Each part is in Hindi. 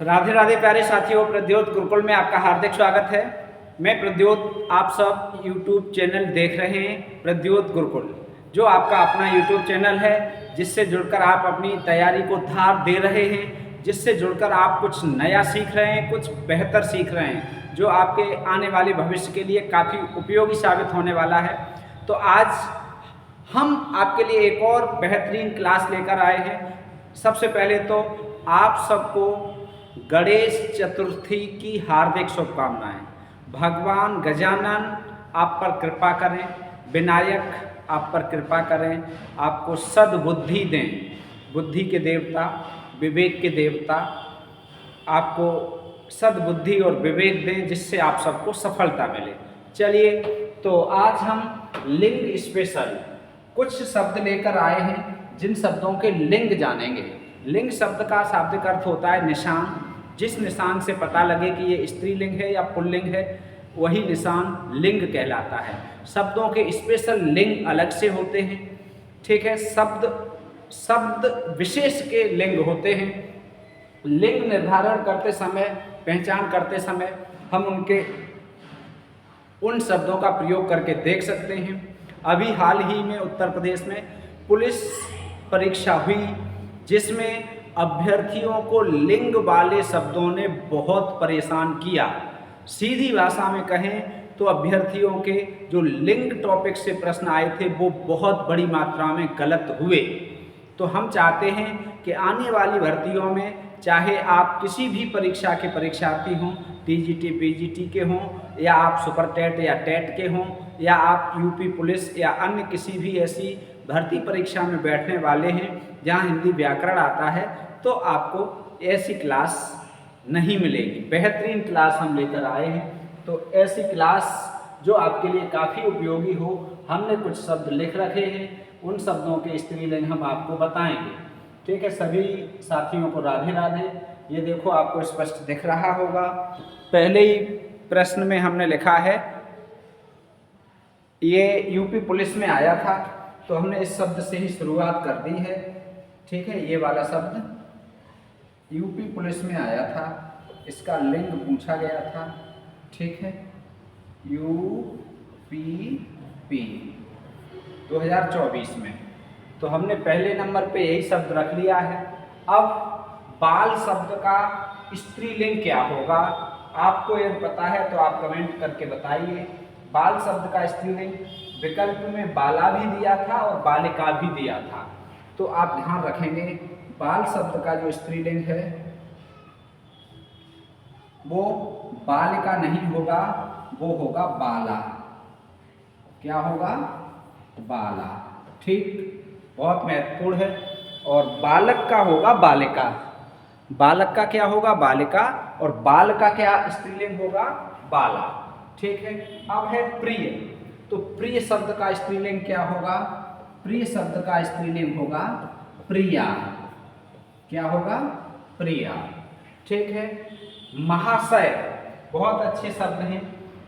राधे राधे प्यारे साथियों, प्रद्योत गुरुकुल में आपका हार्दिक स्वागत है। मैं प्रद्योत, आप सब यूट्यूब चैनल देख रहे हैं प्रद्योत गुरुकुल, जो आपका अपना यूट्यूब चैनल है, जिससे जुड़कर आप अपनी तैयारी को धार दे रहे हैं, जिससे जुड़कर आप कुछ नया सीख रहे हैं, कुछ बेहतर सीख रहे हैं, जो आपके आने वाले भविष्य के लिए काफ़ी उपयोगी साबित होने वाला है। तो आज हम आपके लिए एक और बेहतरीन क्लास लेकर आए हैं। सबसे पहले तो आप सबको गणेश चतुर्थी की हार्दिक शुभकामनाएं। भगवान गजानन आप पर कृपा करें, विनायक आप पर कृपा करें, आपको सद्बुद्धि दें। बुद्धि के देवता, विवेक के देवता आपको सद्बुद्धि और विवेक दें, जिससे आप सबको सफलता मिले। चलिए, तो आज हम लिंग स्पेशल कुछ शब्द लेकर आए हैं, जिन शब्दों के लिंग जानेंगे। लिंग शब्द का शाब्दिक अर्थ होता है निशान। जिस निशान से पता लगे कि ये स्त्रीलिंग है या पुल्लिंग है, वही निशान लिंग कहलाता है। शब्दों के स्पेशल लिंग अलग से होते हैं, ठीक है। शब्द विशेष के लिंग होते हैं। लिंग निर्धारण करते समय, पहचान करते समय हम उन शब्दों का प्रयोग करके देख सकते हैं। अभी हाल ही में उत्तर प्रदेश में पुलिस परीक्षा हुई, जिसमें अभ्यर्थियों को लिंग वाले शब्दों ने बहुत परेशान किया। सीधी भाषा में कहें तो अभ्यर्थियों के जो लिंग टॉपिक से प्रश्न आए थे, वो बहुत बड़ी मात्रा में गलत हुए। तो हम चाहते हैं कि आने वाली भर्तियों में, चाहे आप किसी भी परीक्षा के परीक्षार्थी हों, टीजीटी पीजीटी के हों, या आप सुपर टेट या टेट के हों, या आप यूपी पुलिस या अन्य किसी भी ऐसी भर्ती परीक्षा में बैठने वाले हैं जहां हिंदी व्याकरण आता है, तो आपको ऐसी क्लास नहीं मिलेगी। बेहतरीन क्लास हम लेकर आए हैं। तो ऐसी क्लास जो आपके लिए काफ़ी उपयोगी हो, हमने कुछ शब्द लिख रखे हैं, उन शब्दों के स्त्रीलिंग हम आपको बताएंगे, ठीक है। सभी साथियों को राधे राधे। ये देखो, आपको स्पष्ट दिख रहा होगा। पहले ही प्रश्न में हमने लिखा है, ये यूपी पुलिस में आया था, तो हमने इस शब्द से ही शुरुआत कर दी है, ठीक है। ये वाला शब्द यूपी पुलिस में आया था, इसका लिंग पूछा गया था, ठीक है। यूपीपी 2024 में, तो हमने पहले नंबर पे यही शब्द रख लिया है। अब बाल शब्द का स्त्रीलिंग क्या होगा, आपको यदि पता है तो आप कमेंट करके बताइए। बाल शब्द का स्त्रीलिंग विकल्प में बाला भी दिया था और बालिका भी दिया था, तो आप ध्यान रखेंगे बाल शब्द का जो स्त्रीलिंग है वो बालिका नहीं होगा, वो होगा बाला। क्या होगा? बाला, ठीक। बहुत महत्वपूर्ण है। और बालक का होगा बालिका। बालक का क्या होगा? बालिका। और बाल का क्या स्त्रीलिंग होगा? बाला, ठीक है। अब है प्रिय, तो प्रिय शब्द का स्त्रीलिंग क्या होगा? प्रिय शब्द का स्त्रीलिंग होगा प्रिया। क्या होगा? प्रिया, ठीक है। महाशय, बहुत अच्छे शब्द हैं।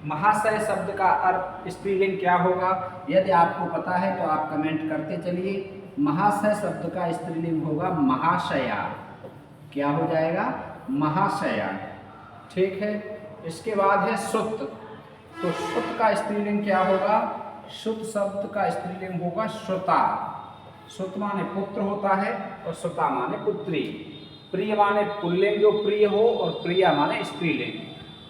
महाशय शब्द का अर्थ स्त्रीलिंग क्या होगा? यदि आपको पता है तो आप कमेंट करते चलिए। महाशय शब्द का स्त्रीलिंग होगा महाशया। क्या हो जाएगा? महाशया, ठीक है। इसके बाद है सुत, तो सुत का स्त्रीलिंग क्या होगा? सुत शब्द का स्त्रीलिंग होगा श्रुता। सुत माने पुत्र होता है और श्रुता माने पुत्री। प्रिय माने पुल्लिंग जो प्रिय हो, और प्रिया माने स्त्रीलिंग,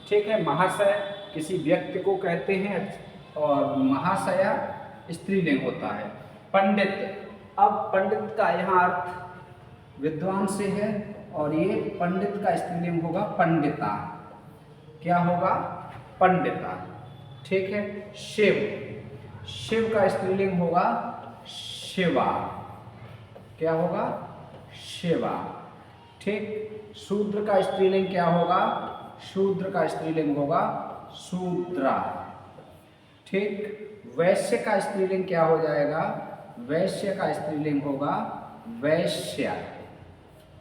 ठीक है। महाशय किसी व्यक्ति को कहते हैं और महाशया स्त्रीलिंग होता है। पंडित, अब पंडित का यहाँ अर्थ विद्वान से है, और ये पंडित का स्त्रीलिंग होगा पंडिता। क्या होगा? पंडिता, ठीक है। शिव, शिव का स्त्रीलिंग होगा शिवा। क्या होगा? शिवा, ठीक। शूद्र का स्त्रीलिंग क्या होगा? शूद्र का स्त्रीलिंग होगा शूद्रा, ठीक। वैश्य का स्त्रीलिंग क्या हो जाएगा? वैश्य का स्त्रीलिंग होगा वैश्या,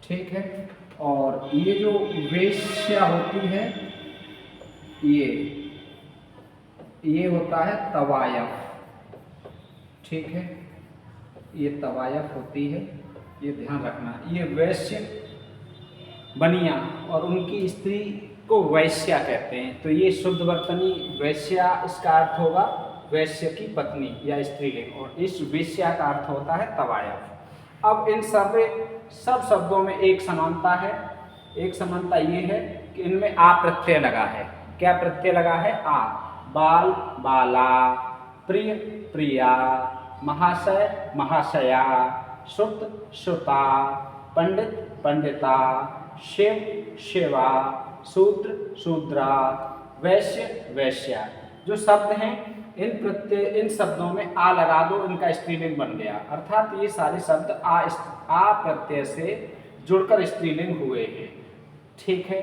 ठीक है। और ये जो वेश्या होती है, ये होता है तवायफ, ठीक है। ये तवायफ होती है, ये ध्यान रखना। ये वैश्य बनिया, और उनकी स्त्री को वैश्या कहते हैं। तो ये शुद्ध वर्तनी वैश्या, इसका अर्थ होगा वैश्य की पत्नी या स्त्रीलिंग, और इस वेश्या का अर्थ होता है तवायफ। अब इन सब शब्दों में एक समानता है। एक समानता ये है कि इनमें आ प्रत्यय लगा है। क्या प्रत्यय लगा है? आ। बाल बाला, प्रिय प्रिया, महाशय महाशया, श्रुत श्रुता, पंडित पंडिता, शिव शिवा, शूद्र शूद्रा, वैश्य वैश्या। जो शब्द हैं इन शब्दों में आ लगा दो, इनका स्त्रीलिंग बन गया। अर्थात ये सारे शब्द आ प्रत्यय से जुड़कर स्त्रीलिंग हुए हैं। ठीक है,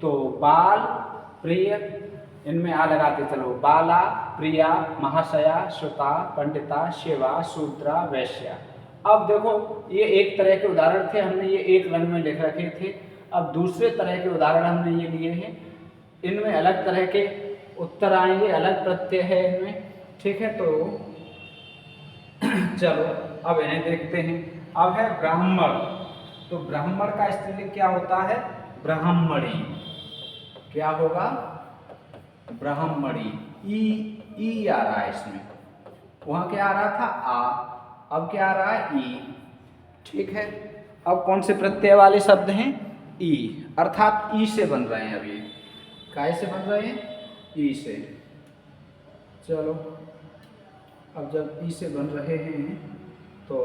तो बाल प्रिय, इनमें आ लगाते चलो, बाला प्रिया महाशया श्रुता पंडिता शिवा शूद्रा वैश्या। अब देखो ये एक तरह के उदाहरण थे, हमने ये एक रंग में लिख रखे थे। अब दूसरे तरह के उदाहरण हमने ये लिए हैं, इनमें अलग तरह के उत्तर आएंगे, अलग प्रत्यय है इनमें। ठीक है, तो चलो अब इन्हें देखते हैं। अब है ब्राह्मण। तो ब्राह्मण का स्त्रीलिंग क्या होता है? ब्राह्मणी। क्या होगा? ब्राह्मणी। ई आ रहा है इसमें, वहां क्या आ रहा था? आ, अब क्या आ रहा है? ई। ठीक है, अब कौन से प्रत्यय वाले शब्द हैं? ई, अर्थात ई से बन रहे हैं। अभी काय से बन रहे हैं? ई से। चलो अब जब ई से बन रहे हैं तो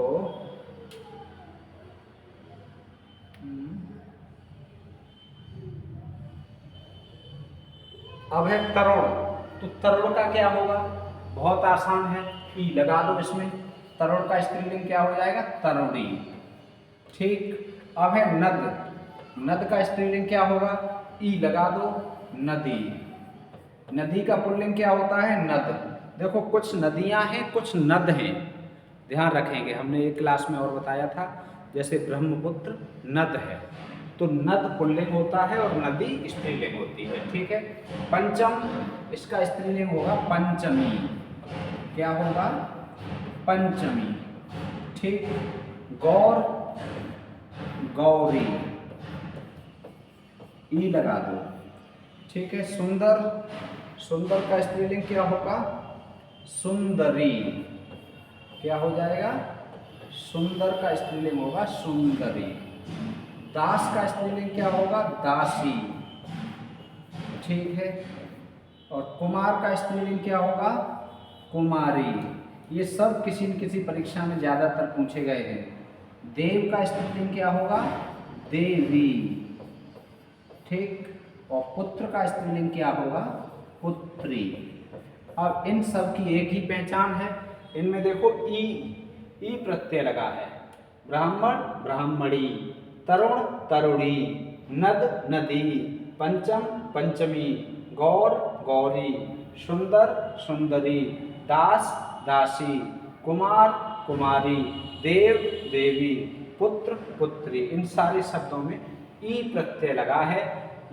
अब है तरुण। तो तरुण का क्या होगा? बहुत आसान है, ई लगा दो इसमें। तरुण का स्त्रीलिंग क्या हो जाएगा? तरुणी। ठीक, अब है नद। नद का स्त्रीलिंग क्या होगा? ई लगा दो, नदी। नदी का पुल्लिंग क्या होता है? नद। देखो कुछ नदियां हैं, कुछ नद हैं, ध्यान रखेंगे। हमने एक क्लास में और बताया था, जैसे ब्रह्मपुत्र नद है, तो नद पुल्लिंग होता है और नदी स्त्रीलिंग होती है। ठीक है, पंचम, इसका स्त्रीलिंग होगा पंचमी। क्या होगा? पंचमी। ठीक, गौर गौरी, ई लगा दो। ठीक है, सुंदर, सुंदर का स्त्रीलिंग क्या होगा? सुंदरी। क्या हो जाएगा? सुंदर का स्त्रीलिंग होगा सुंदरी। दास का स्त्रीलिंग क्या होगा? दासी। ठीक है, और कुमार का स्त्रीलिंग क्या होगा? कुमारी। ये सब किसी न किसी परीक्षा में ज़्यादातर पूछे गए हैं। देव का स्त्रीलिंग क्या होगा? देवी। ठीक, और पुत्र का स्त्रीलिंग क्या होगा? पुत्री। अब इन सब की एक ही पहचान है, इनमें देखो ई प्रत्यय लगा है। ब्राह्मण ब्राह्मणी, तरुण तरुणी, नद नदी, पंचम पंचमी, गौर गौरी, सुंदर सुंदरी, दास दासी, कुमार कुमारी, देव देवी, पुत्र पुत्री। इन सारे शब्दों में ई प्रत्यय लगा है।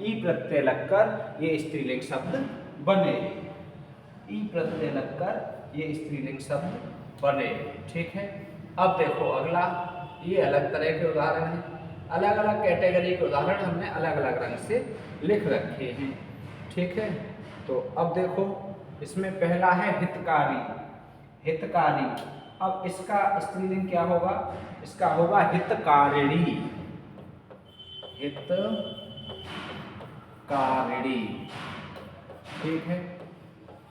ई प्रत्यय लगकर ये स्त्रीलिंग शब्द बने। ई प्रत्यय लगकर ये स्त्रीलिंग शब्द बने। ठीक है, अब देखो अगला, ये अलग तरह के उदाहरण हैं। अलग अलग कैटेगरी के उदाहरण हमने अलग अलग रंग से लिख रखे हैं। ठीक है, तो अब देखो इसमें पहला है हितकारी। हितकारी, अब इसका स्त्रीलिंग क्या होगा? इसका होगा हितकारिणी। हितकारिणी। ठीक है,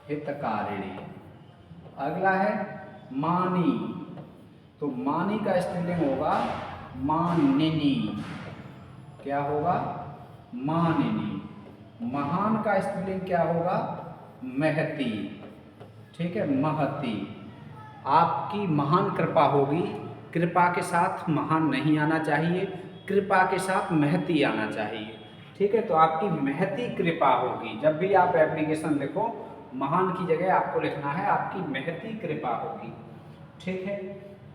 हितकारिणी। अगला है मानी। तो मानी का स्त्रीलिंग होगा मानिनी। क्या होगा? मानिनी। महान का स्त्रीलिंग क्या होगा? महती। ठीक है, महती। आपकी महान कृपा होगी, कृपा के साथ महान नहीं आना चाहिए, कृपा के साथ महती आना चाहिए। ठीक है, तो आपकी महती कृपा होगी। जब भी आप एप्लीकेशन लिखो, महान की जगह आपको लिखना है आपकी महती कृपा होगी। ठीक है,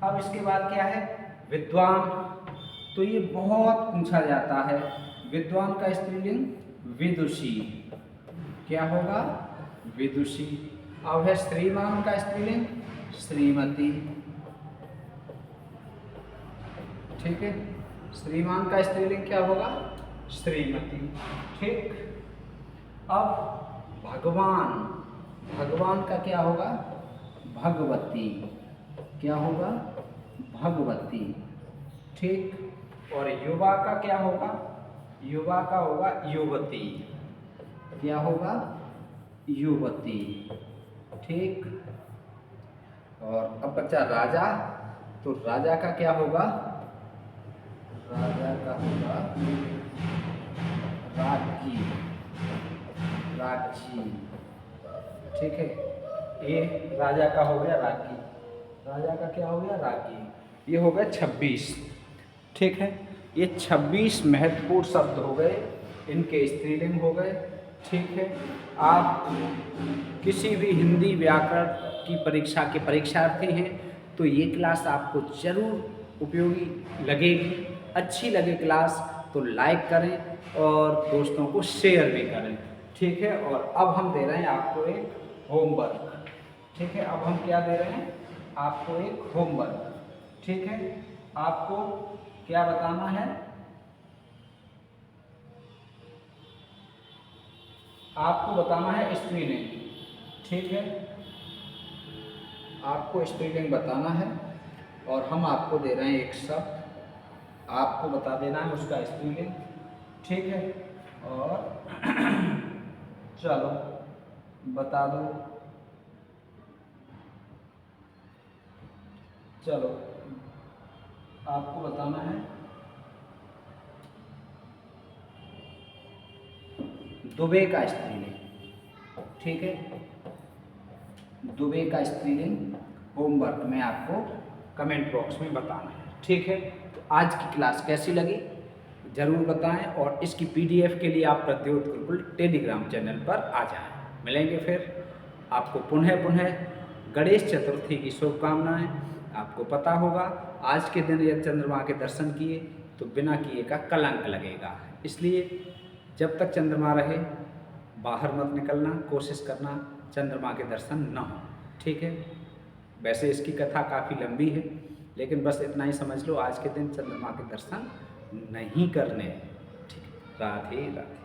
अब इसके बाद क्या है? विद्वान। तो ये बहुत पूछा जाता है। विद्वान का स्त्रीलिंग विदुषी। क्या होगा? विदुषी। अब है श्रीमान का स्त्रीलिंग श्रीमती। ठीक है, श्रीमान का स्त्रीलिंग क्या होगा? श्रीमती। ठीक, अब भगवान, भगवान का क्या होगा? भगवती। क्या होगा? भगवती। ठीक, और युवा का क्या होगा? युवा का होगा युवती। क्या होगा? युवती। ठीक, और अब बच्चा राजा, तो राजा का क्या होगा? राजा का होगा राज्ञी। राज्ञी। ठीक है, ये राजा का हो गया राज्ञी। राजा का क्या हो गया? राज्ञी। ये हो गया 26। ठीक है, ये 26 महत्वपूर्ण शब्द हो गए, इनके स्त्रीलिंग हो गए। ठीक है, आप किसी भी हिंदी व्याकरण की परीक्षा के परीक्षार्थी हैं तो ये क्लास आपको जरूर उपयोगी लगेगी। अच्छी लगे क्लास तो लाइक करें और दोस्तों को शेयर भी करें। ठीक है, और अब हम दे रहे हैं आपको एक होमवर्क। ठीक है, अब हम क्या दे रहे हैं? आपको एक होमवर्क। ठीक है, आपको क्या बताना है? आपको बताना है स्त्रीलिंग। ठीक है, आपको स्त्रीलिंग बताना है और हम आपको दे रहे हैं एक शब्द, आपको बता देना है उसका स्त्रीलिंग। ठीक है, और चलो बता दो। चलो आपको बताना है दुबे का स्त्रीलिंग। ठीक है, दुबे का स्त्रीलिंग होमवर्क में आपको कमेंट बॉक्स में बताना है। ठीक है, तो आज की क्लास कैसी लगी ज़रूर बताएं और इसकी PDF के लिए आप प्रद्योत गुरुकुल टेलीग्राम चैनल पर आ जाएं। मिलेंगे फिर। आपको पुनः गणेश चतुर्थी की शुभकामनाएं। आपको पता होगा आज के दिन यदि चंद्रमा के दर्शन किए तो बिना किए का कलंक लगेगा, इसलिए जब तक चंद्रमा रहे बाहर मत निकलना, कोशिश करना चंद्रमा के दर्शन न हो। ठीक है, वैसे इसकी कथा काफ़ी लंबी है लेकिन बस इतना ही समझ लो आज के दिन चंद्रमा के दर्शन नहीं करने। ठीक है, राधे राधे।